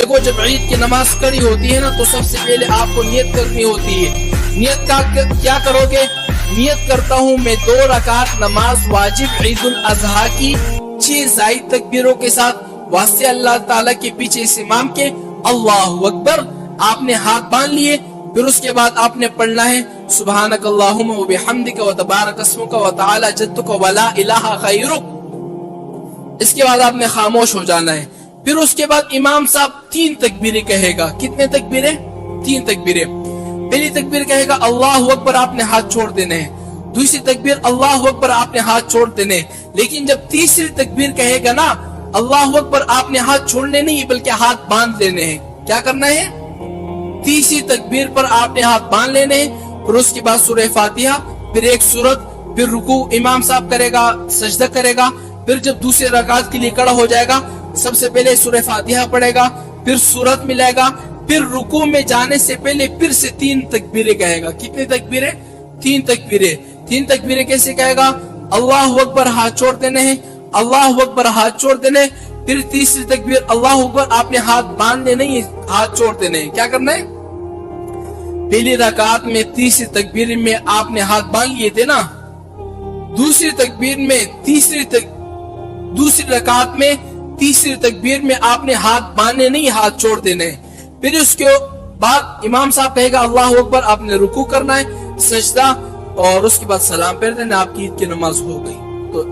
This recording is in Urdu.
دیکھو جب عید کی نماز کھڑی ہوتی ہے نا تو سب سے پہلے آپ کو نیت کرنی ہوتی ہے. نیت کا کیا کرو گے؟ نیت کرتا ہوں میں 2 رکعت نماز واجب عید الاضحیٰ کی 6 زائد تکبیروں کے ساتھ واسطے اللہ تعالیٰ کے پیچھے اس امام کے اللہ اکبر. آپ نے ہاتھ باندھ لیے، پھر اس کے بعد آپ نے پڑھنا ہے سبحانک اللہم و بحمدک و تبارک اسمک و تعالی جدک و لا الہ غیرک. اس کے بعد آپ نے خاموش ہو جانا ہے. پھر اس کے بعد امام صاحب 3 تکبیریں کہے گا. کتنے تکبیریں؟ 3 تکبیریں. پہلی تکبیر کہے گا اللہ اکبر، آپ نے ہاتھ چھوڑ دینے ہیں. دوسری تکبیر اللہ اکبر، آپ نے ہاتھ چھوڑ دینے. لیکن جب تیسری تکبیر کہے گا نا اللہ اکبر، آپ نے ہاتھ چھوڑنے نہیں بلکہ ہاتھ باندھ لینے ہیں. کیا کرنا ہے؟ تیسری تکبیر پر آپ نے ہاتھ باندھ لینے ہیں. پھر اس کے بعد سورہ فاتحہ، پھر ایک سورت، پھر رکوع امام صاحب کرے گا، سجدہ کرے گا. پھر جب دوسرے رکعت کے لیے کھڑا ہو جائے گا سب سے پہلے سورہ فاتحہ پڑھے گا، پھر سورت ملائے گا. پھر رکوع میں جانے سے پہلے پھر سے 3 تکبیریں کہے گا. کتنی تکبیریں؟ 3 تکبیریں. 3 تکبیریں کیسے کہے گا؟ اللہ اکبر، ہاتھ چھوڑ دینے ہیں، اللہ اکبر، ہاتھ چھوڑ دینے. پھر تیسری تکبیر اللہ اکبر، آپ نے ہاتھ باندھنے نہیں، ہاتھ چھوڑ دینے ہیں. کیا کرنا ہے؟ پہلی رکعت میں تیسری تکبیر میں آپ نے ہاتھ باندھ لیے تھے نا، دوسری تکبیر میں دوسری رکعت میں تیسری تکبیر میں آپ نے ہاتھ باندھنے نہیں، ہاتھ چھوڑ دینے. پھر اس کے بعد امام صاحب کہے گا اللہ اکبر، آپ نے رکوع کرنا ہے، سجدہ، اور اس کے بعد سلام پھیر دینا. آپ کی عید کی نماز ہو گئی. تو